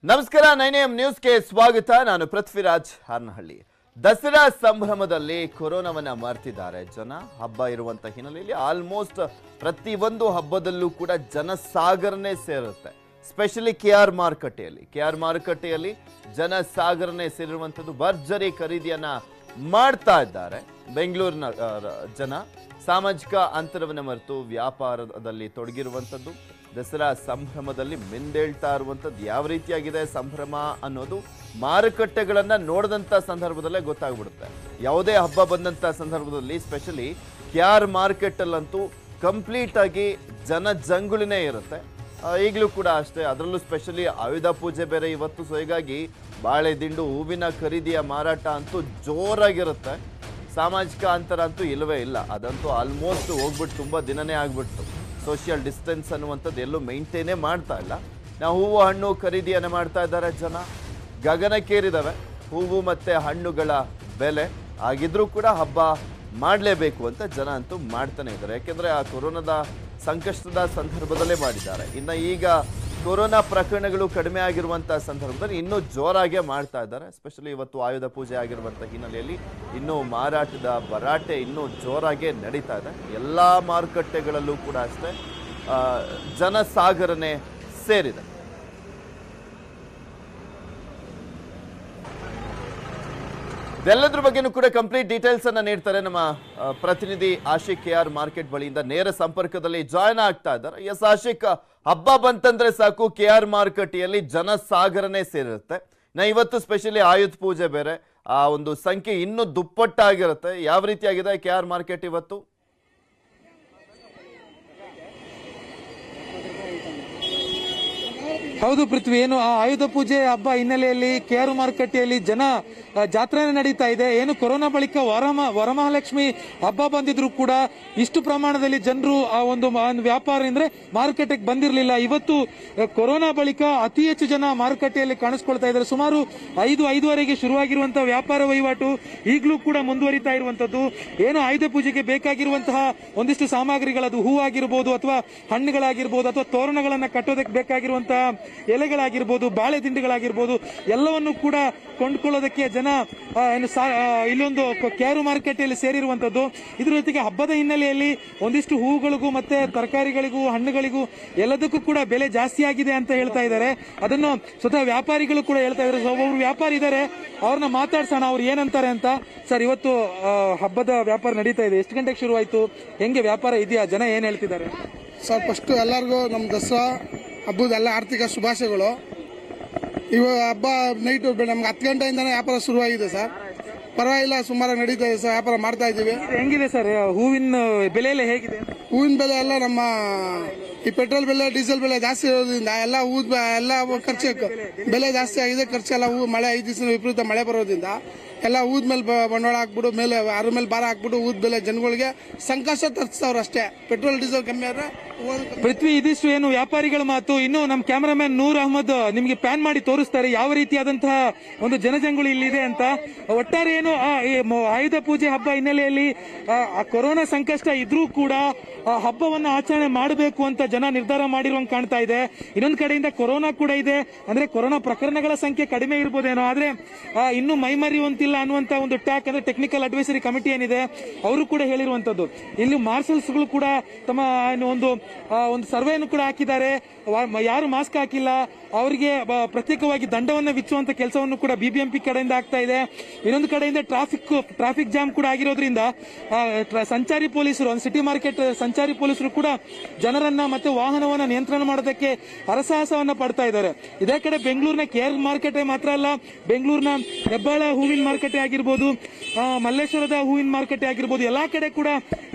ನಮಸ್ಕಾರ 9am ನ್ಯೂಸ್ಗೆ ಸ್ವಾಗತ. ನಾನು ಪೃಥ್ವಿರಾಜ್ ಹಾರ್ನಹಳ್ಳಿ. ದಸರಾ ಸಂಭ್ರಮದಲ್ಲಿ ಕೊರೋನಾವನ್ನ ಮರ್ತಿದ್ದಾರೆ ಜನ. ಹಬ್ಬ ಇರುವಂತ ಹಿನ್ನೆಲೆಯಲ್ಲಿ ಆಲ್ಮೋಸ್ಟ್ ಪ್ರತಿಯೊಂದು ಹಬ್ಬದಲ್ಲೂ ಕೂಡ ಜನಸಾಗರನೇ ಸೇರುತ್ತೆ. ಸ್ಪೆಷಲಿ ಕೆಆರ್ ಮಾರುಕಟ್ಟೆಯಲ್ಲಿ ಜನಸಾಗರನೇ ಸೇರಿರುವಂಥದ್ದು. ಭರ್ಜರಿ ಖರೀದಿಯನ್ನ ಮಾಡ್ತಾ ಇದ್ದಾರೆ ಬೆಂಗಳೂರಿನ ಜನ. ಸಾಮಾಜಿಕ ಅಂತರವನ್ನು ಮರೆತು ವ್ಯಾಪಾರದಲ್ಲಿ ತೊಡಗಿರುವಂಥದ್ದು. ದಸರಾ ಸಂಭ್ರಮದಲ್ಲಿ ಮಿಂದೇಳ್ತಾ ಇರುವಂಥದ್ದು ಯಾವ ರೀತಿಯಾಗಿದೆ ಸಂಭ್ರಮ ಅನ್ನೋದು ಮಾರುಕಟ್ಟೆಗಳನ್ನು ನೋಡಿದಂಥ ಸಂದರ್ಭದಲ್ಲೇ ಗೊತ್ತಾಗ್ಬಿಡುತ್ತೆ. ಯಾವುದೇ ಹಬ್ಬ ಬಂದಂಥ ಸಂದರ್ಭದಲ್ಲಿ ಸ್ಪೆಷಲಿ ಕೆಆರ್ ಮಾರ್ಕೆಟಲ್ಲಂತೂ ಕಂಪ್ಲೀಟ್ ಆಗಿ ಜನಜಂಗುಳಿನೇ ಇರುತ್ತೆ. ಈಗಲೂ ಕೂಡ ಅಷ್ಟೇ. ಅದರಲ್ಲೂ ಸ್ಪೆಷಲಿ ಆಯುಧ ಪೂಜೆ ಬೇರೆ ಇವತ್ತು. ಸೊ ಹೀಗಾಗಿ ಬಾಳೆ ದಿಂಡು, ಹೂವಿನ ಖರೀದಿಯ ಮಾರಾಟ ಅಂತೂ ಜೋರಾಗಿರುತ್ತೆ. ಸಾಮಾಜಿಕ ಅಂತರ ಅಂತೂ ಇಲ್ಲವೇ ಇಲ್ಲ. ಅದಂತೂ ಆಲ್ಮೋಸ್ಟ್ ಹೋಗ್ಬಿಟ್ಟು ತುಂಬ ದಿನನೇ ಆಗ್ಬಿಟ್ಟು. ಸೋಷಿಯಲ್ ಡಿಸ್ಟೆನ್ಸ್ ಅನ್ನುವಂಥದ್ದು ಎಲ್ಲೂ ಮೇಂಟೈನೇ ಮಾಡ್ತಾ ಇಲ್ಲ. ನಾವು ಹೂವು ಹಣ್ಣು ಖರೀದಿಯನ್ನು ಮಾಡ್ತಾ ಇದ್ದಾರೆ ಜನ. ಗಗನಕ್ಕೇರಿದಾವೆ ಹೂವು ಮತ್ತು ಹಣ್ಣುಗಳ ಬೆಲೆ. ಆಗಿದ್ರೂ ಕೂಡ ಹಬ್ಬ ಮಾಡಲೇಬೇಕು ಅಂತ ಜನ ಅಂತೂ ಮಾಡ್ತಾನೆ ಇದ್ದಾರೆ. ಯಾಕೆಂದರೆ ಆ ಕೊರೋನಾದ ಸಂಕಷ್ಟದ ಸಂದರ್ಭದಲ್ಲೇ ಮಾಡಿದ್ದಾರೆ. ಇನ್ನು ಈಗ ಕೊರೋನಾ ಪ್ರಕರಣಗಳು ಕಡಿಮೆ ಆಗಿರುವಂಥ ಸಂದರ್ಭದಲ್ಲಿ ಇನ್ನೂ ಜೋರಾಗೆ ಮಾಡ್ತಾ ಇದ್ದಾರೆ. ಎಸ್ಪೆಷಲಿ ಇವತ್ತು ಆಯುಧ ಪೂಜೆ ಆಗಿರುವಂಥ ಹಿನ್ನೆಲೆಯಲ್ಲಿ ಇನ್ನೂ ಮಾರಾಟದ ಭರಾಟೆ ಇನ್ನೂ ಜೋರಾಗೆ ನಡೀತಾ ಇದೆ. ಎಲ್ಲ ಮಾರುಕಟ್ಟೆಗಳಲ್ಲೂ ಕೂಡ ಅಷ್ಟೇ ಜನಸಾಗರನೇ ಸೇರಿದೆ. ಇದೆಲ್ಲದ್ರ ಬಗ್ಗೆನೂ ಕೂಡ ಕಂಪ್ಲೀಟ್ ಡೀಟೇಲ್ಸ್ ಅನ್ನ ನೀಡ್ತಾರೆ ನಮ್ಮ ಪ್ರತಿನಿಧಿ ಆಶಿಕ್. ಕೆಆರ್ ಮಾರ್ಕೆಟ್ ಬಳಿಯಿಂದ ನೇರ ಸಂಪರ್ಕದಲ್ಲಿ ಜಾಯ್ನ್ ಆಗ್ತಾ ಇದ್ದಾರೆ. ಎಸ್ ಆಶಿಕ್, ಹಬ್ಬ ಬಂತಂದ್ರೆ ಸಾಕು ಕೆಆರ್ ಮಾರುಕಟ್ಟೆಯಲ್ಲಿ ಜನಸಾಗರನೇ ಸೇರಿರುತ್ತೆ. ಇವತ್ತು ಸ್ಪೆಷಲಿ ಆಯುಧ ಪೂಜೆ ಬೇರೆ. ಆ ಒಂದು ಸಂಖ್ಯೆ ಇನ್ನೂ ದುಪ್ಪಟ್ಟಾಗಿರುತ್ತೆ. ಯಾವ ರೀತಿಯಾಗಿದೆ ಕೆಆರ್ ಮಾರ್ಕೆಟ್ ಇವತ್ತು? ಹೌದು ಪೃಥ್ವಿ, ಏನು ಆ ಆಯುಧ ಪೂಜೆ ಹಬ್ಬ ಹಿನ್ನೆಲೆಯಲ್ಲಿ ಕೆಆರ್ ಮಾರುಕಟ್ಟೆಯಲ್ಲಿ ಜನ ಜಾತ್ರೆನೇ ನಡೀತಾ ಇದೆ. ಏನು ಕೊರೋನಾ ಬಳಿಕ ವರಮಹಾಲಕ್ಷ್ಮಿ ಹಬ್ಬ ಬಂದಿದ್ರು ಕೂಡ ಇಷ್ಟು ಪ್ರಮಾಣದಲ್ಲಿ ಜನರು ಆ ಒಂದು ವ್ಯಾಪಾರ ಅಂದ್ರೆ ಮಾರುಕಟ್ಟೆಗೆ ಬಂದಿರಲಿಲ್ಲ. ಇವತ್ತು ಕೊರೋನಾ ಬಳಿಕ ಅತಿ ಹೆಚ್ಚು ಜನ ಮಾರುಕಟ್ಟೆಯಲ್ಲಿ ಕಾಣಿಸ್ಕೊಳ್ತಾ ಇದ್ದಾರೆ. ಸುಮಾರು 5-5:30ಗೆ ಶುರುವಾಗಿರುವಂತಹ ವ್ಯಾಪಾರ ವಹಿವಾಟು ಈಗಲೂ ಕೂಡ ಮುಂದುವರಿತಾ ಇರುವಂತದ್ದು. ಏನು ಆಯುಧ ಪೂಜೆಗೆ ಬೇಕಾಗಿರುವಂತಹ ಒಂದಿಷ್ಟು ಸಾಮಗ್ರಿಗಳದು ಹೂ ಆಗಿರ್ಬೋದು, ಅಥವಾ ಹಣ್ಣುಗಳಾಗಿರ್ಬೋದು, ಅಥವಾ ತೋರಣಗಳನ್ನ ಕಟ್ಟೋದಕ್ಕೆ ಬೇಕಾಗಿರುವಂತಹ ಎಲೆಗಳಾಗಿರ್ಬೋದು, ಬಾಳೆ ದಿಂಡುಗಳಾಗಿರ್ಬೋದು, ಎಲ್ಲವನ್ನು ಕೂಡ ಕೊಂಡ್ಕೊಳ್ಳೋದಕ್ಕೆ ಜನ ಇಲ್ಲೊಂದು ಕೆಆರ್ ಮಾರುಕಟ್ಟೆಯಲ್ಲಿ ಸೇರಿರುವಂತದ್ದು. ಇದ್ರ ಜೊತೆಗೆ ಹಬ್ಬದ ಹಿನ್ನೆಲೆಯಲ್ಲಿ ಒಂದಿಷ್ಟು ಹೂಗಳಿಗೂ ಮತ್ತೆ ತರಕಾರಿಗಳಿಗೂ ಹಣ್ಣುಗಳಿಗೂ ಎಲ್ಲದಕ್ಕೂ ಕೂಡ ಬೆಲೆ ಜಾಸ್ತಿ ಆಗಿದೆ ಅಂತ ಹೇಳ್ತಾ ಇದ್ದಾರೆ. ಅದನ್ನು ಸ್ವತಃ ವ್ಯಾಪಾರಿಗಳು ಕೂಡ ಹೇಳ್ತಾ ಇದ್ದಾರೆ. ಒಬ್ಬರು ವ್ಯಾಪಾರಿ ಇದ್ದಾರೆ, ಅವ್ರನ್ನ ಮಾತಾಡ್ಸೋಣ, ಅವ್ರು ಏನಂತಾರೆ ಅಂತ. ಸರ್, ಇವತ್ತು ಹಬ್ಬದ ವ್ಯಾಪಾರ ನಡೀತಾ ಇದೆ. ಎಷ್ಟು ಗಂಟೆಗೆ ಶುರುವಾಯ್ತು? ಹೆಂಗೆ ವ್ಯಾಪಾರ ಇದೆಯಾ? ಜನ ಏನ್ ಹೇಳ್ತಿದ್ದಾರೆ? ಸರ್, ಫಸ್ಟ್ ಎಲ್ಲರಿಗೂ ನಮ್ಮ ದಸರಾ ಹಬ್ಬದ ಎಲ್ಲ ಆರ್ಥಿಕ ಶುಭಾಶಯಗಳು. ಇವಾಗ ಹಬ್ಬ ನೈಟು ನಮ್ಗೆ 10 ಗಂಟೆಯಿಂದಾನೇ ವ್ಯಾಪಾರ ಶುರುವಾಗಿದೆ ಸರ್. ಪರವಾಗಿಲ್ಲ, ಸುಮಾರಾಗಿ ನಡೀತಾ ಇದೆ ಸರ್. ವ್ಯಾಪಾರ ಮಾಡ್ತಾ ಇದ್ದೀವಿ. ಹೆಂಗಿದೆ ಸರ್ ಹೂವಿನ ಬೆಲೆ ಎಲ್ಲ ಹೇಗಿದೆ? ಹೂವಿನ ಬೆಲೆ ಎಲ್ಲ ನಮ್ಮ ಈ ಪೆಟ್ರೋಲ್ ಬೆಲೆ, ಡೀಸೆಲ್ ಬೆಲೆ ಜಾಸ್ತಿ ಇರೋದ್ರಿಂದ ಎಲ್ಲ ಹೂವು ಎಲ್ಲ ಖರ್ಚು ಬೆಲೆ ಜಾಸ್ತಿ ಆಗಿದೆ. ಖರ್ಚೆಲ್ಲ ಹೂವು ಮಳೆ 5 ದಿವಸ ವಿಪರೀತ ಮಳೆ ಬರೋದ್ರಿಂದ ಎಲ್ಲ ಊದ ಮೇಲೆ ಬಂಡವಾಳ ಹಾಕ್ಬಿಟ್ಟು ಮೇಲೆ ಅದ್ರ ಮೇಲೆ ಭಾರ ಹಾಕ್ಬಿಟ್ಟು ಊದ ಬೆಲೆ ಜನಗಳಿಗೆ ಸಂಕಷ್ಟ ತರಿಸ್ತಾವ್ರು ಅಷ್ಟೇ. ಪೆಟ್ರೋಲ್ ಡೀಸೆಲ್ ಕಮ್ಮಿ ಆದ್ರೆ ಪೃಥ್ವಿ, ಇದಿಷ್ಟು ಏನು ವ್ಯಾಪಾರಿಗಳ ಮಾತು. ಇನ್ನು ನಮ್ಮ ಕ್ಯಾಮರಾಮನ್ ನೂರ್ ಅಹಮದ್ ನಿಮಗೆ ಪ್ಯಾನ್ ಮಾಡಿ ತೋರಿಸ್ತಾರೆ ಯಾವ ರೀತಿಯಾದಂತಹ ಒಂದು ಜನಜಂಗುಳಿ ಇಲ್ಲಿದೆ ಅಂತ. ಒಟ್ಟಾರೆ ಏನು ಆಯುಧ ಪೂಜೆ ಹಬ್ಬ ಹಿನ್ನೆಲೆಯಲ್ಲಿ ಕೊರೋನಾ ಸಂಕಷ್ಟ ಇದ್ರೂ ಕೂಡ ಹಬ್ಬವನ್ನ ಆಚರಣೆ ಮಾಡಬೇಕು ಅಂತ ಜನ ನಿರ್ಧಾರ ಮಾಡಿರುವಂಗೆ ಕಾಣ್ತಾ ಇದೆ. ಇನ್ನೊಂದು ಕಡೆಯಿಂದ ಕೊರೋನಾ ಕೂಡ ಇದೆ. ಅಂದ್ರೆ ಕೊರೋನಾ ಪ್ರಕರಣಗಳ ಸಂಖ್ಯೆ ಕಡಿಮೆ ಇರ್ಬೋದೇನೋ, ಆದ್ರೆ ಇನ್ನು ಮೈಮರಿಯುವಂತಿಲ್ಲ ಅನ್ನುವಂತ ಒಂದು ಟ್ಯಾಕ್ ಅಂದ್ರೆ ಟೆಕ್ನಿಕಲ್ ಅಡ್ವೈಸರಿ ಕಮಿಟಿ ಏನಿದೆ ಅವರು ಕೂಡ ಹೇಳಿರುವಂತದ್ದು. ಇಲ್ಲಿ ಮಾರ್ಷಲ್ಸ್ಗಳು ಕೂಡ ತಮ್ಮ ಒಂದು ಸರ್ವೆಯನ್ನು ಕೂಡ ಹಾಕಿದ್ದಾರೆ. ಯಾರು ಮಾಸ್ಕ್ ಹಾಕಿಲ್ಲ ಅವರಿಗೆ ಪ್ರತ್ಯೇಕವಾಗಿ ದಂಡವನ್ನು ವಿಚ್ಚುವಂತ ಕೆಲಸವನ್ನು ಕೂಡ ಬಿಬಿಎಂಪಿ ಕಡೆಯಿಂದ ಆಗ್ತಾ ಇದೆ. ಇನ್ನೊಂದು ಕಡೆಯಿಂದ ಟ್ರಾಫಿಕ್ ಜಾಮ್ ಕೂಡ ಆಗಿರೋದ್ರಿಂದ ಸಂಚಾರಿ ಪೊಲೀಸರು, ಸಿಟಿ ಮಾರ್ಕೆಟ್ ಸಂಚಾರಿ ಪೊಲೀಸರು ಕೂಡ ಜನರನ್ನ ಮತ್ತೆ ವಾಹನವನ್ನ ನಿಯಂತ್ರಣ ಮಾಡೋದಕ್ಕೆ ಹರಸಾಹಸವನ್ನ ಪಡ್ತಾ ಇದ್ದಾರೆ. ಇದೇ ಕಡೆ ಬೆಂಗಳೂರಿನ ಕೆಆರ್ ಮಾರ್ಕೆಟ್ ಮಾತ್ರ ಅಲ್ಲ, ಬೆಂಗಳೂರಿನ ಹೆಬ್ಬಾಳ ಹೂವಿನ ಮಾರುಕಟ್ಟೆ ಆಗಿರ್ಬೋದು, ಮಲ್ಲೇಶ್ವರದ ಹೂವಿನ ಮಾರುಕಟ್ಟೆ ಆಗಿರ್ಬೋದು, ಎಲ್ಲಾ ಕಡೆ ಕೂಡ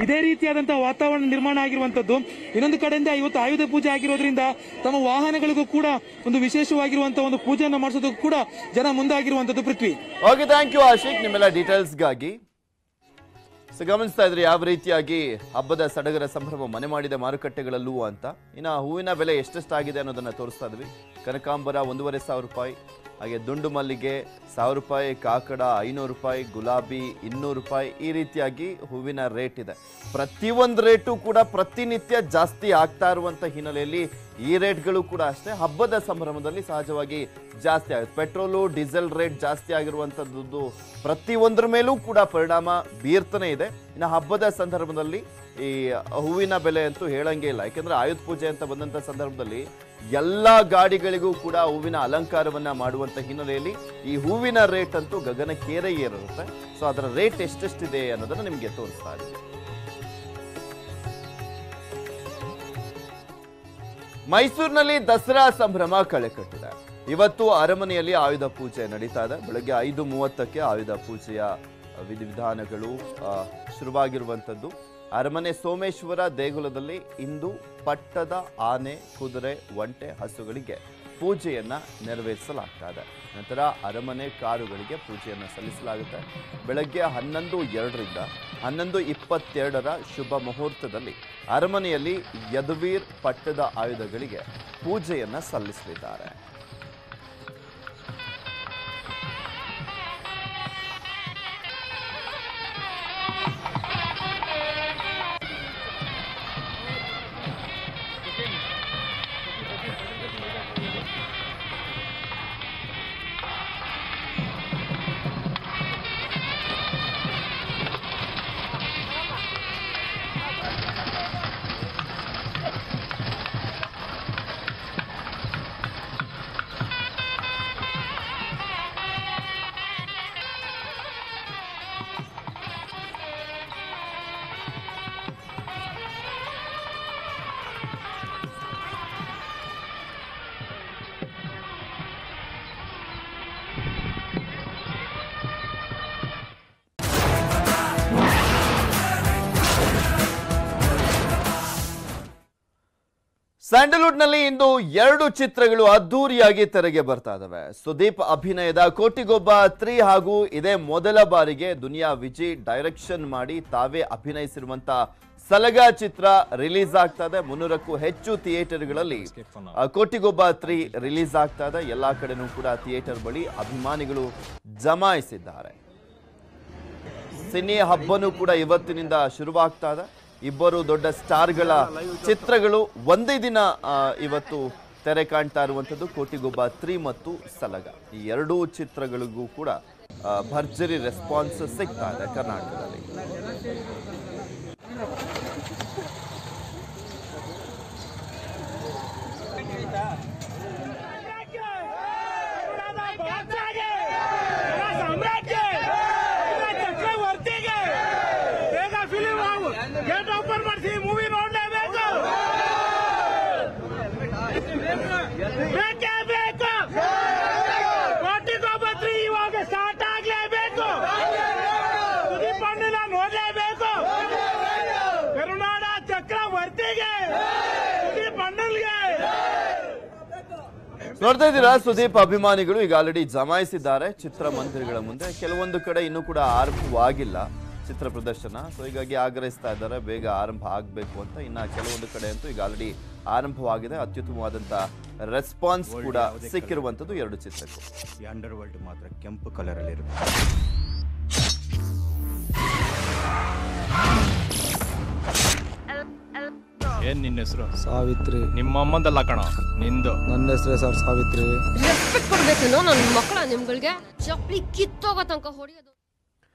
ಇದೇ ರೀತಿಯಾದಂತಹ ವಾತಾವರಣ ನಿರ್ಮಾಣ ಆಗಿರುವಂತದ್ದು. ಇನ್ನೊಂದು ಕಡೆಯಿಂದ ಇವತ್ತು ಆಯುಧ ಪೂಜೆ ಆಗಿರೋದ್ರಿಂದ ತಮ್ಮ ವಾಹನಗಳಿಗೂ ಕೂಡ ಒಂದು ವಿಶೇಷವಾಗಿರುವಂತಹ ಒಂದು ಪೂಜೆಯನ್ನು ಮಾಡಿಸೋದಕ್ಕೂ ಕೂಡ ಜನ ಮುಂದಾಗಿರುವಂತದ್ದು. ಪೃಥ್ವಿ, ಓಕೆ, ಥ್ಯಾಂಕ್ ಯು ಆಶಿಕ್ ನಿಮ್ಮೆಲ್ಲ ಡೀಟೇಲ್ಸ್ಗಾಗಿ. ಗಮನಿಸ್ತಾ ಇದ್ರಿ ಯಾವ ರೀತಿಯಾಗಿ ಹಬ್ಬದ ಸಡಗರ ಸಂಭ್ರಮ ಮನೆ ಮಾಡಿದ ಮಾರುಕಟ್ಟೆಗಳಲ್ಲೂ ಅಂತ. ಇನ್ನು ಹೂವಿನ ಬೆಲೆ ಎಷ್ಟೆಷ್ಟಾಗಿದೆ ಅನ್ನೋದನ್ನ ತೋರಿಸ್ತಾ ಇದ್ವಿ. ಕನಕಾಂಬರ 1,500 ರೂಪಾಯಿ, ಹಾಗೆ ದುಂಡು ಮಲ್ಲಿಗೆ 1000 ರೂಪಾಯಿ, ಕಾಕಡ 500 ರೂಪಾಯಿ, ಗುಲಾಬಿ 200 ರೂಪಾಯಿ, ಈ ರೀತಿಯಾಗಿ ಹೂವಿನ ರೇಟ್ ಇದೆ. ಪ್ರತಿಯೊಂದು ರೇಟು ಕೂಡ ಪ್ರತಿನಿತ್ಯ ಜಾಸ್ತಿ ಆಗ್ತಾ ಇರುವಂಥ ಹಿನ್ನೆಲೆಯಲ್ಲಿ ಈ ರೇಟ್ಗಳು ಕೂಡ ಅಷ್ಟೇ ಹಬ್ಬದ ಸಂಭ್ರಮದಲ್ಲಿ ಸಹಜವಾಗಿ ಜಾಸ್ತಿ ಆಗುತ್ತೆ. ಪೆಟ್ರೋಲು ಡೀಸೆಲ್ ರೇಟ್ ಜಾಸ್ತಿ ಆಗಿರುವಂಥದ್ದು ಪ್ರತಿಯೊಂದರ ಮೇಲೂ ಕೂಡ ಪರಿಣಾಮ ಬೀರ್ತಾನೆ ಇದೆ. ಇನ್ನು ಹಬ್ಬದ ಸಂದರ್ಭದಲ್ಲಿ ಈ ಹೂವಿನ ಬೆಲೆ ಅಂತೂ ಹೇಳಂಗೆ ಇಲ್ಲ. ಯಾಕೆಂದ್ರೆ ಆಯುಧ ಪೂಜೆ ಅಂತ ಬಂದಂಥ ಸಂದರ್ಭದಲ್ಲಿ ಎಲ್ಲ ಗಾಡಿಗಳಿಗೂ ಕೂಡ ಹೂವಿನ ಅಲಂಕಾರವನ್ನ ಮಾಡುವಂತ ಹಿನ್ನೆಲೆಯಲ್ಲಿ ಈ ಹೂವಿನ ರೇಟ್ ಅಂತೂ ಗಗನಕ್ಕೇರೇ ಏರಿರುತ್ತೆ. ಸೊ ಅದರ ರೇಟ್ ಎಷ್ಟೆಷ್ಟಿದೆ ಅನ್ನೋದನ್ನ ನಿಮಗೆ ತೋರಿಸ್ತಾ ಇದ್ದೀವಿ. ಮೈಸೂರಿನಲ್ಲಿ ದಸರಾ ಸಂಭ್ರಮ ಕಳೆಕಟ್ಟಿದೆ. ಇವತ್ತು ಅರಮನೆಯಲ್ಲಿ ಆಯುಧ ಪೂಜೆ ನಡೀತಾ ಇದೆ. ಬೆಳಗ್ಗೆ 5:30ಕ್ಕೆ ಆಯುಧ ಪೂಜೆಯ ವಿಧಿವಿಧಾನಗಳು ಶುರುವಾಗಿರುವಂಥದ್ದು. ಅರಮನೆ ಸೋಮೇಶ್ವರ ದೇಗುಲದಲ್ಲಿ ಇಂದು ಪಟ್ಟದ ಆನೆ, ಕುದುರೆ, ಒಂಟೆ, ಹಸುಗಳಿಗೆ ಪೂಜೆಯನ್ನ ನೆರವೇರಿಸಲಾಗ್ತಾ ಇದೆ. ನಂತರ ಅರಮನೆ ಕಾರುಗಳಿಗೆ ಪೂಜೆಯನ್ನು ಸಲ್ಲಿಸಲಾಗುತ್ತೆ. ಬೆಳಗ್ಗೆ 11:02ರಿಂದ 11:22ರ ಶುಭ ಮುಹೂರ್ತದಲ್ಲಿ ಅರಮನೆಯಲ್ಲಿ ಯದುವೀರ್ ಪಟ್ಟದ ಆಯುಧಗಳಿಗೆ ಪೂಜೆಯನ್ನ ಸಲ್ಲಿಸಲಿದ್ದಾರೆ. ಸ್ಯಾಂಡಲ್ವುಡ್ನಲ್ಲಿ ಇಂದು 2 ಚಿತ್ರಗಳು ಅದ್ದೂರಿಯಾಗಿ ತೆರೆಗೆ ಬರ್ತಾ ಇದಾವೆ. ಸುದೀಪ್ ಅಭಿನಯದ ಕೋಟಿಗೊಬ್ಬ 3 ಹಾಗೂ ಇದೇ ಮೊದಲ ಬಾರಿಗೆ ದುನಿಯಾ ವಿಜಿ ಡೈರೆಕ್ಷನ್ ಮಾಡಿ ತಾವೇ ಅಭಿನಯಿಸಿರುವಂತ ಸಲಗ ಚಿತ್ರ ರಿಲೀಸ್ ಆಗ್ತಾ ಇದೆ. 300ಕ್ಕೂ ಹೆಚ್ಚು ಥಿಯೇಟರ್ಗಳಲ್ಲಿ ಕೋಟಿಗೊಬ್ಬ 3 ರಿಲೀಸ್ ಆಗ್ತಾ ಇದೆ. ಎಲ್ಲಾ ಕಡೆನೂ ಕೂಡ ಥಿಯೇಟರ್ ಬಳಿ ಅಭಿಮಾನಿಗಳು ಜಮಾಯಿಸಿದ್ದಾರೆ. ಸಿನಿ ಹಬ್ಬನೂ ಕೂಡ ಇವತ್ತಿನಿಂದ ಶುರುವಾಗ್ತಾ ಇದೆ. ಇಬ್ಬರು ದೊಡ್ಡ ಸ್ಟಾರ್ಗಳ ಚಿತ್ರಗಳು ಒಂದೇ ದಿನ ಇವತ್ತು ತೆರೆ ಕಾಣ್ತಾ ಇರುವಂಥದ್ದು ಕೋಟಿಗೊಬ್ಬ 3 ಮತ್ತು ಸಲಗ. ಈ 2 ಚಿತ್ರಗಳಿಗೂ ಕೂಡ ಭರ್ಜರಿ ರೆಸ್ಪಾನ್ಸ್ ಸಿಗ್ತಾ ಇದೆ ಕರ್ನಾಟಕದಲ್ಲಿ. ನೋಡ್ತಾ ಇದ್ದೀರಾ, ಸುದೀಪ್ ಅಭಿಮಾನಿಗಳು ಈಗ ಆಲ್ರೆಡಿ ಜಮಾಯಿಸಿದ್ದಾರೆ ಚಿತ್ರಮಂದಿರಗಳ ಮುಂದೆ. ಕೆಲವೊಂದು ಕಡೆ ಇನ್ನೂ ಕೂಡ ಆರಂಭವಾಗಿಲ್ಲ ಚಿತ್ರ ಪ್ರದರ್ಶನ. ಸೊ ಹೀಗಾಗಿ ಆಗ್ರಹಿಸ್ತಾ ಇದ್ದಾರೆ ಬೇಗ ಆರಂಭ ಆಗಬೇಕು ಅಂತ. ಇನ್ನು ಕೆಲವೊಂದು ಕಡೆ ಅಂತೂ ಈಗ ಆಲ್ರೆಡಿ ಆರಂಭವಾಗಿದೆ. ಅತ್ಯುತ್ತಮವಾದಂಥ ರೆಸ್ಪಾನ್ಸ್ ಕೂಡ ಸಿಕ್ಕಿರುವಂಥದ್ದು 2 ಚಿತ್ರಕ್ಕೂ. ಈ ಅಂಡರ್ ವರ್ಲ್ಡ್ ಮಾತ್ರ ಕೆಂಪು ಕಲರ್ ಅಲ್ಲಿ ಇರುತ್ತೆ. ಏನ್ ನಿನ್ನ ಹೆಸರು? ಸಾವಿತ್ರಿ. ನಿಮ್ಮ ಅಮ್ಮಂದಲ್ಲ ಕಣ, ನಿಂದು. ನನ್ನ ಹೆಸರೇ ಸರ್ ಸಾವಿತ್ರಿ. ರೆಸ್ಪೆಕ್ಟ್ ಕೊಡ್ಬೇಕು ನನ್ನ ಮಕ್ಕಳ ನಿಮ್ಗಳಿಗೆ ಚಪ್ಪಲಿ ಕಿತ್ತೋಗೋ ತನಕ ಹೊಡೆಯೋದು.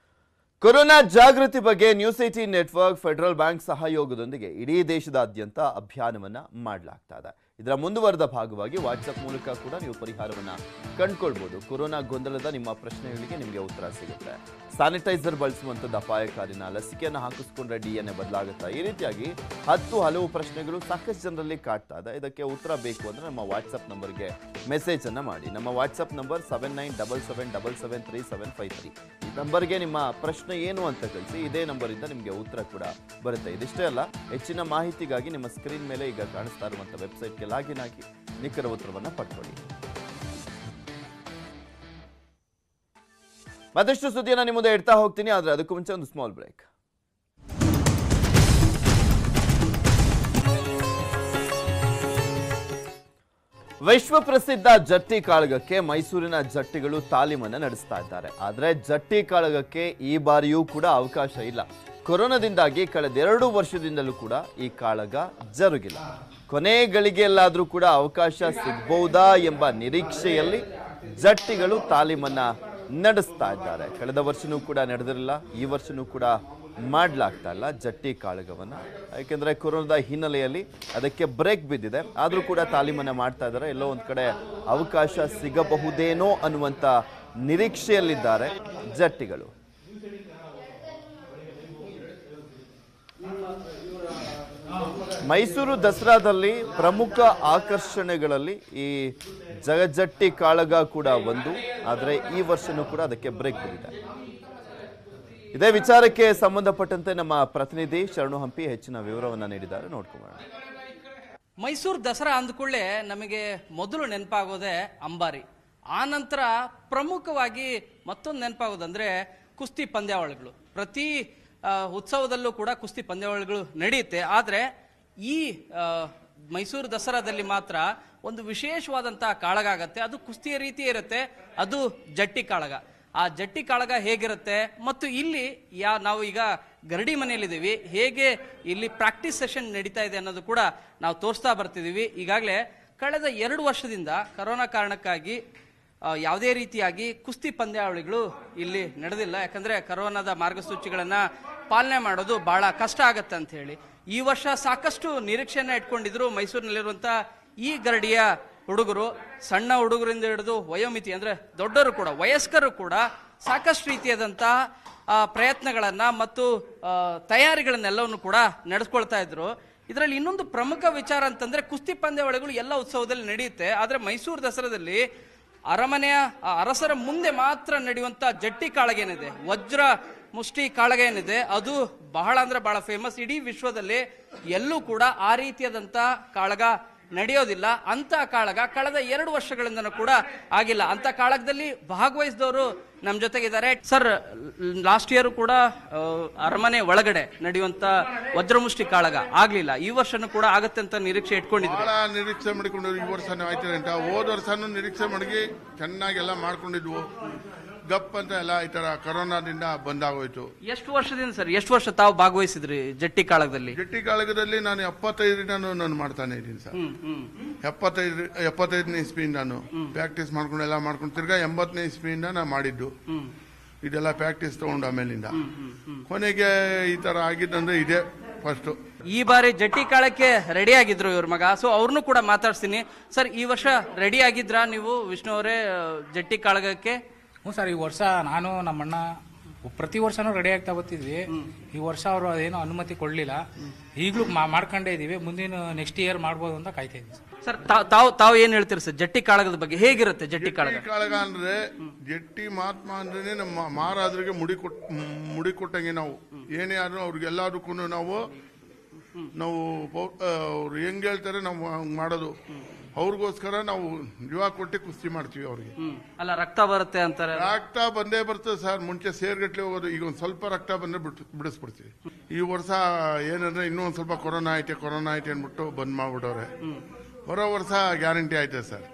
ಕೊರೋನಾ ಜಾಗೃತಿ ಬಗ್ಗೆ ನ್ಯೂಸ್ 18 ನೆಟ್ವರ್ಕ್ ಫೆಡರಲ್ ಬ್ಯಾಂಕ್ ಸಹಯೋಗದೊಂದಿಗೆ ಇಡೀ ದೇಶದಾದ್ಯಂತ ಅಭಿಯಾನವನ್ನ ಮಾಡಲಾಗ್ತಾ ಇದೆ. ಇದರ ಮುಂದುವರೆದ ಭಾಗವಾಗಿ ವಾಟ್ಸ್ಆಪ್ ಮೂಲಕ ಕೂಡ ನೀವು ಪರಿಹಾರವನ್ನ ಕಂಡುಕೊಳ್ಬಹುದು. ಕೊರೋನಾ ಗೊಂದಲದ ನಿಮ್ಮ ಪ್ರಶ್ನೆಗಳಿಗೆ ನಿಮಗೆ ಉತ್ತರ ಸಿಗುತ್ತೆ. ಸ್ಯಾನಿಟೈಸರ್ ಬಳಸುವಂಥದ್ದು ಅಪಾಯಕಾರಿನ, ಲಸಿಕೆಯನ್ನು ಹಾಕಿಸ್ಕೊಂಡ್ರೆ DNA ಬದಲಾಗುತ್ತಾ, ಈ ರೀತಿಯಾಗಿ 10 ಹಲವು ಪ್ರಶ್ನೆಗಳು ಸಾಕಷ್ಟು ಜನರಲ್ಲಿ ಕಾಡ್ತಾ ಇದೆ. ಇದಕ್ಕೆ ಉತ್ತರ ಬೇಕು ಅಂದ್ರೆ ನಮ್ಮ ವಾಟ್ಸ್ಆಪ್ ನಂಬರ್ಗೆ ಮೆಸೇಜ್ ಅನ್ನ ಮಾಡಿ. ನಮ್ಮ ವಾಟ್ಸ್ಆಪ್ ನಂಬರ್ 7977773753. ಈ ನಂಬರ್ಗೆ ನಿಮ್ಮ ಪ್ರಶ್ನೆ ಏನು ಅಂತ ಕಳಿಸಿ. ಇದೇ ನಂಬರಿಂದ ನಿಮಗೆ ಉತ್ತರ ಕೂಡ ಬರುತ್ತೆ. ಇದಿಷ್ಟೇ ಅಲ್ಲ, ಹೆಚ್ಚಿನ ಮಾಹಿತಿಗಾಗಿ ನಿಮ್ಮ ಸ್ಕ್ರೀನ್ ಮೇಲೆ ಈಗ ಕಾಣಿಸ್ತಾ ಇರುವಂಥ ವೆಬ್ಸೈಟ್ಗೆ ಲಾಗಿನ್ ಆಗಿ ನಿಖರ ಉತ್ತರವನ್ನು ಪಡ್ಕೊಳ್ಳಿ. ಮತ್ತಷ್ಟು ಸುದ್ದಿಯನ್ನು ನಿಮ್ಮ ಮುಂದೆ ಇಡ್ತಾ ಹೋಗ್ತೀನಿ, ಆದರೆ ಅದಕ್ಕೂ ಮುಂಚೆ ಒಂದು ಸ್ಮಾಲ್ ಬ್ರೇಕ್. ವಿಶ್ವ ಪ್ರಸಿದ್ಧ ಜಟ್ಟಿ ಕಾಳಗಕ್ಕೆ ಮೈಸೂರಿನ ಜಟ್ಟಿಗಳು ತಾಲೀಮನ್ನ ನಡೆಸ್ತಾ ಇದ್ದಾರೆ. ಆದರೆ ಜಟ್ಟಿ ಕಾಳಗಕ್ಕೆ ಈ ಬಾರಿಯೂ ಕೂಡ ಅವಕಾಶ ಇಲ್ಲ. ಕೊರೋನಾದಿಂದಾಗಿ ಕಳೆದ 2 ವರ್ಷದಿಂದಲೂ ಕೂಡ ಈ ಕಾಳಗ ಜರುಗಿಲ್ಲ. ಕೊನೆ ಗಳಿಗೆಯಲ್ಲಾದರೂ ಕೂಡ ಅವಕಾಶ ಸಿಗಬಹುದಾ ಎಂಬ ನಿರೀಕ್ಷೆಯಲ್ಲಿ ಜಟ್ಟಿಗಳು ತಾಲೀಮನ್ನ ನಡೆಸ್ತಾ ಇದ್ದಾರೆ. ಕಳೆದ ವರ್ಷನೂ ಕೂಡ ನಡೆದಿರಲಿಲ್ಲ, ಈ ವರ್ಷನೂ ಕೂಡ ಮಾಡಲಾಗ್ತಾ ಇಲ್ಲ ಜಟ್ಟಿ ಕಾಳಗವನ್ನ. ಯಾಕೆಂದ್ರೆ ಕೊರೋನಾದ ಹಿನ್ನೆಲೆಯಲ್ಲಿ ಅದಕ್ಕೆ ಬ್ರೇಕ್ ಬಿದ್ದಿದೆ. ಆದರೂ ಕೂಡ ತಾಲೀಮನ್ನ ಮಾಡ್ತಾ ಇದ್ದಾರೆ. ಎಲ್ಲೋ ಒಂದ್ ಕಡೆ ಅವಕಾಶ ಸಿಗಬಹುದೇನೋ ಅನ್ನುವಂಥ ನಿರೀಕ್ಷೆಯಲ್ಲಿದ್ದಾರೆ ಜಟ್ಟಿಗಳು. ಮೈಸೂರು ದಸರಾದಲ್ಲಿ ಪ್ರಮುಖ ಆಕರ್ಷಣೆಗಳಲ್ಲಿ ಈ ಜಗಜ್ಜಟ್ಟಿ ಕಾಳಗ ಕೂಡ ಒಂದು. ಆದರೆ ಈ ವರ್ಷನೂ ಕೂಡ ಅದಕ್ಕೆ ಬ್ರೇಕ್ ಬಿದ್ದಿದೆ. ಇದೇ ವಿಚಾರಕ್ಕೆ ಸಂಬಂಧಪಟ್ಟಂತೆ ನಮ್ಮ ಪ್ರತಿನಿಧಿ ಶರಣು ಹಂಪಿ ಹೆಚ್ಚಿನ ವಿವರವನ್ನ ನೀಡಿದ್ದಾರೆ, ನೋಡ್ಕೊಳ್ಳೋಣ. ಮೈಸೂರು ದಸರಾ ಅಂದ್ಕೊಳ್ಳೆ ನಮಗೆ ಮೊದಲು ನೆನಪಾಗೋದೆ ಅಂಬಾರಿ. ಆ ನಂತರ ಪ್ರಮುಖವಾಗಿ ಮತ್ತೊಂದು ನೆನಪಾಗೋದಂದ್ರೆ ಕುಸ್ತಿ ಪಂದ್ಯಾವಳಿಗಳು. ಪ್ರತಿ ಉತ್ಸವದಲ್ಲೂ ಕೂಡ ಕುಸ್ತಿ ಪಂದ್ಯಾವಳಿಗಳು ನಡೆಯುತ್ತೆ. ಆದರೆ ಈ ಮೈಸೂರು ದಸರಾದಲ್ಲಿ ಮಾತ್ರ ಒಂದು ವಿಶೇಷವಾದಂತಹ ಕಾಳಗ ಆಗತ್ತೆ. ಅದು ಕುಸ್ತಿಯ ರೀತಿ ಇರುತ್ತೆ, ಅದು ಜಟ್ಟಿ ಕಾಳಗ. ಆ ಜಟ್ಟಿ ಕಾಳಗ ಹೇಗಿರುತ್ತೆ ಮತ್ತು ಇಲ್ಲಿ ನಾವು ಈಗ ಗರಡಿ ಮನೆಯಲ್ಲಿದ್ದೀವಿ, ಹೇಗೆ ಇಲ್ಲಿ ಪ್ರಾಕ್ಟೀಸ್ ಸೆಷನ್ ನಡೀತಾ ಇದೆ ಅನ್ನೋದು ಕೂಡ ನಾವು ತೋರಿಸ್ತಾ ಬರ್ತಿದ್ದೀವಿ. ಈಗಾಗಲೇ ಕಳೆದ 2 ವರ್ಷದಿಂದ ಕರೋನಾ ಕಾರಣಕ್ಕಾಗಿ ಯಾವುದೇ ರೀತಿಯಾಗಿ ಕುಸ್ತಿ ಪಂದ್ಯಾವಳಿಗಳು ಇಲ್ಲಿ ನಡೆದಿಲ್ಲ. ಯಾಕಂದ್ರೆ ಕರೋನಾದ ಮಾರ್ಗಸೂಚಿಗಳನ್ನ ಪಾಲನೆ ಮಾಡೋದು ಬಹಳ ಕಷ್ಟ ಆಗತ್ತೆ ಅಂತ ಹೇಳಿ ಈ ವರ್ಷ ಸಾಕಷ್ಟು ನಿರೀಕ್ಷೆಯನ್ನ ಇಟ್ಕೊಂಡಿದ್ರು ಮೈಸೂರಿನಲ್ಲಿರುವಂತ ಈ ಗರಡಿಯ ಹುಡುಗರು. ಸಣ್ಣ ಹುಡುಗರಿಂದ ಹಿಡಿದು ವಯೋಮಿತಿ ಅಂದ್ರೆ ದೊಡ್ಡರು ಕೂಡ, ವಯಸ್ಕರು ಕೂಡ ಸಾಕಷ್ಟು ರೀತಿಯಾದಂತಹ ಪ್ರಯತ್ನಗಳನ್ನ ಮತ್ತು ತಯಾರಿಗಳನ್ನೆಲ್ಲವನ್ನು ಕೂಡ ನಡೆಸ್ಕೊಳ್ತಾ ಇದ್ರು. ಇದರಲ್ಲಿ ಇನ್ನೊಂದು ಪ್ರಮುಖ ವಿಚಾರ ಅಂತಂದ್ರೆ ಕುಸ್ತಿ ಪಂದ್ಯಾವಳಿಗಳು ಎಲ್ಲ ಉತ್ಸವದಲ್ಲಿ ನಡೆಯುತ್ತೆ. ಆದ್ರೆ ಮೈಸೂರು ದಸರಾದಲ್ಲಿ ಅರಮನೆಯ ಅರಸರ ಮುಂದೆ ಮಾತ್ರ ನಡೆಯುವಂತ ಜಟ್ಟಿ ಕಾಳಗ ಏನಿದೆ, ವಜ್ರ ಮುಷ್ಟಿ ಕಾಳಗ ಏನಿದೆ, ಅದು ಬಹಳ ಅಂದ್ರೆ ಬಹಳ ಫೇಮಸ್. ಇಡೀ ವಿಶ್ವದಲ್ಲಿ ಎಲ್ಲೂ ಕೂಡ ಆ ರೀತಿಯಾದಂತ ಕಾಳಗ ನಡೆಯೋದಿಲ್ಲ. ಅಂತ ಕಾಳಗ ಕಳೆದ 2 ವರ್ಷಗಳಿಂದನೂ ಕೂಡ ಆಗಿಲ್ಲ. ಅಂತ ಕಾಳಗದಲ್ಲಿ ಭಾಗವಹಿಸಿದವರು ನಮ್ಮ ಜೊತೆಗಿದ್ದಾರೆ. ಸರ್, ಲಾಸ್ಟ್ ಇಯರ್ ಕೂಡ ಅರಮನೆ ಒಳಗಡೆ ನಡೆಯುವಂತ ವಜ್ರಮುಷ್ಟಿ ಕಾಳಗ ಆಗ್ಲಿಲ್ಲ. ಈ ವರ್ಷನೂ ಕೂಡ ಆಗತ್ತೆ ಅಂತ ನಿರೀಕ್ಷೆ ಇಟ್ಕೊಂಡಿದ್ರು. ಬಹಳ ನಿರೀಕ್ಷೆ ಮಾಡಿಕೊಂಡು ಈ ವರ್ಷನೂ ಆಯ್ತದೆ ಅಂತ. ಹೋದ ವರ್ಷನೂ ನಿರೀಕ್ಷೆ ಮಾಡಿ ಚೆನ್ನಾಗಿ ಎಲ್ಲ ಮಾಡ್ಕೊಂಡಿದ್ವು. ಗಪ್ ಅಂತ ಎಲ್ಲ ಈ ತರ ಕರೋನಾದಿಂದ ಬಂದಾಗೋಯ್ತು. ಎಷ್ಟು ವರ್ಷದಿಂದ ಸರ್, ಎಷ್ಟು ವರ್ಷ ತಾವು ಭಾಗವಹಿಸಿದ್ರಿ ಜಟ್ಟಿ ಕಾಳಗದಲ್ಲಿ? ಜಟ್ಟಿ ಕಾಳಗದಲ್ಲಿ ನಾನು 75 ನಾನು ಮಾಡ್ತಾನೆ ಇದ್ದೀನಿ ಸರ್. 75ನೇ ಇಸ್ವಿಯಿಂದ ನಾನು ಪ್ರಾಕ್ಟೀಸ್ ಮಾಡ್ಕೊಂಡು ಎಲ್ಲ ಮಾಡ್ಕೊಂಡು ತಿರ್ಗಾ 80ನೇ ಇಸ್ವಿಯಿಂದ ನಾನು ಮಾಡಿದ್ದು. ಇದೆಲ್ಲ ಪ್ರಾಕ್ಟೀಸ್ ತಗೊಂಡು ಆಮೇಲಿಂದ ಕೊನೆಗೆ ಈ ತರ ಆಗಿದ್ದಂದ್ರೆ ಇದೆ ಫಸ್ಟ್. ಈ ಬಾರಿ ಜಟ್ಟಿ ಕಾಳಕ್ಕೆ ರೆಡಿ ಆಗಿದ್ರು ಇವ್ರ ಮಗ. ಸೊ ಅವ್ರನ್ನು ಕೂಡ ಮಾತಾಡ್ತೀನಿ. ಸರ್, ಈ ವರ್ಷ ರೆಡಿ ಆಗಿದ್ರಾ ನೀವು ವಿಷ್ಣು ಅವರೇ ಜಟ್ಟಿ ಕಾಳಗಕ್ಕೆ? ಹ್ಞೂ ಸರ್, ಈ ವರ್ಷ ನಾನು ನಮ್ಮಣ್ಣ ಪ್ರತಿ ವರ್ಷನೂ ರೆಡಿ ಆಗ್ತಾ ಬರ್ತಿದ್ವಿ. ಈ ವರ್ಷ ಅವರು ಅದೇನೋ ಅನುಮತಿ ಕೊಡಲಿಲ್ಲ. ಈಗಲೂ ಮಾಡ್ಕೊಂಡೇ ಇದೀವಿ. ಮುಂದಿನ ನೆಕ್ಸ್ಟ್ ಇಯರ್ ಮಾಡ್ಬೋದು ಅಂತ ಕಾಯ್ತಾ ಇದ್ದೀವಿ ಸರ್. ತಾವು ಏನ್ ಹೇಳ್ತೀರಿ ಸರ್ ಜಟ್ಟಿ ಕಾಳಗದ ಬಗ್ಗೆ? ಹೇಗಿರುತ್ತೆ ಜಟ್ಟಿ ಕಾಳಗ ಅಂದ್ರೆ ಜಟ್ಟಿ ಮಹಾತ್ಮ ಅಂದ್ರೆ ನಮ್ಮ ಮಹಾರಾಜರಿಗೆ ಮುಡಿ ಕೊಟ್ಟಂಗೆ ನಾವು ಏನೇ ಆದ್ರೂ ಅವ್ರಿಗೆಲ್ಲದಕ್ಕೂ ನಾವು ಅವ್ರು ಹೆಂಗ್ ಹೇಳ್ತಾರೆ ನಾವು ಹಂಗ್ ಮಾಡೋದು. ಅವ್ರಿಗೋಸ್ಕರ ನಾವು ಜೀವ ಕೊಟ್ಟು ಕುಸ್ತಿ ಮಾಡ್ತೀವಿ. ಅವ್ರಿಗೆ ಅಲ್ಲ, ರಕ್ತ ಬರುತ್ತೆ ಅಂತಾರೆ. ರಕ್ತ ಬಂದೇ ಬರ್ತದೆ ಸರ್. ಮುಂಚೆ ಸೇರ್ಗಟ್ಲೆ ಹೋಗೋದು, ಈಗ ಒಂದ್ ಸ್ವಲ್ಪ ರಕ್ತ ಬಂದ್ರೆ ಬಿಡಿಸ್ಬಿಡ್ತೀವಿ. ಈ ವರ್ಷ ಏನಂದ್ರೆ ಇನ್ನೂ ಒಂದ್ ಸ್ವಲ್ಪ ಕೊರೋನಾ ಐತೆ ಅನ್ಬಿಟ್ಟು ಬಂದ್ ಮಾಡ್ಬಿಟ್ಟವ್ರೆ. ಬರೋ ವರ್ಷ ಗ್ಯಾರಂಟಿ ಆಯ್ತದೆ ಸರ್.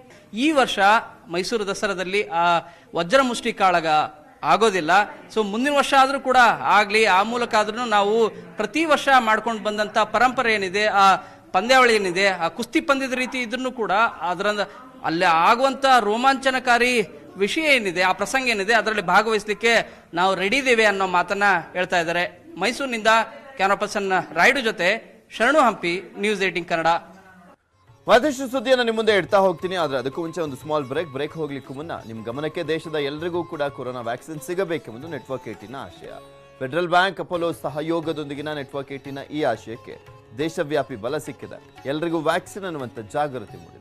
ಈ ವರ್ಷ ಮೈಸೂರು ದಸರಾದಲ್ಲಿ ಆ ವಜ್ರ ಮುಷ್ಟಿ ಕಾಳಗ ಆಗೋದಿಲ್ಲ. ಸೊ ಮುಂದಿನ ವರ್ಷ ಆದ್ರೂ ಕೂಡ ಆಗ್ಲಿ, ಆ ಮೂಲಕ ಆದ್ರೂ ನಾವು ಪ್ರತಿ ವರ್ಷ ಮಾಡ್ಕೊಂಡು ಬಂದಂತ ಪರಂಪರೆ ಏನಿದೆ, ಆ ಪಂದ್ಯಾವಳಿ ಏನಿದೆ, ಆ ಕುಸ್ತಿ ಪಂದ್ಯದ ರೀತಿ ಇದ್ರೂ ಕೂಡ ಅದರಿಂದ ಅಲ್ಲಿ ಆಗುವಂತ ರೋಮಾಂಚನಕಾರಿ ವಿಷಯ ಏನಿದೆ, ಆ ಪ್ರಸಂಗ ಏನಿದೆ, ಅದರಲ್ಲಿ ಭಾಗವಹಿಸಲಿಕ್ಕೆ ನಾವು ರೆಡಿ ಇದ್ದೇವೆ ಅನ್ನೋ ಮಾತನ್ನ ಹೇಳ್ತಾ ಇದ್ದಾರೆ. ಮೈಸೂರಿನಿಂದ ಕ್ಯಾಮರಾ ಪರ್ಸನ್ ರಾಯ್ಡು ಜೊತೆ ಶರಣು ಹಂಪಿ, ನ್ಯೂಸ್ 18 ಕನ್ನಡ. ಮತ್ತಷ್ಟು ಸುದ್ದಿಯನ್ನು ನಿಮ್ಮ ಮುಂದೆ ಇಡ್ತಾ ಹೋಗ್ತೀನಿ. ಆದರೆ ಅದಕ್ಕೂ ಮುಂಚೆ ಒಂದು ಸ್ಮಾಲ್ ಬ್ರೇಕ್ ಹೋಗ್ಲಿಕ್ಕೂ ಮುನ್ನ ನಿಮ್ಮ ಗಮನಕ್ಕೆ ದೇಶದ ಎಲ್ಲರಿಗೂ ಕೂಡ ಕೊರೋನಾ ವ್ಯಾಕ್ಸಿನ್ ಸಿಗಬೇಕೆಂಬುದು ನೆಟ್ವರ್ಕ್ 18ನ ಆಶಯ. ಫೆಡರಲ್ ಬ್ಯಾಂಕ್ ಅಪೋಲೋ ಸಹಯೋಗದೊಂದಿಗಿನ ನೆಟ್ವರ್ಕ್ 18ನ ಈ ಆಶಯಕ್ಕೆ ದೇಶವ್ಯಾಪಿ ಬಲ ಸಿಕ್ಕಿದೆ. ಎಲ್ಲರಿಗೂ ವ್ಯಾಕ್ಸಿನ್ ಅನ್ನುವಂಥ ಜಾಗೃತಿ ಮೂಡಿದೆ.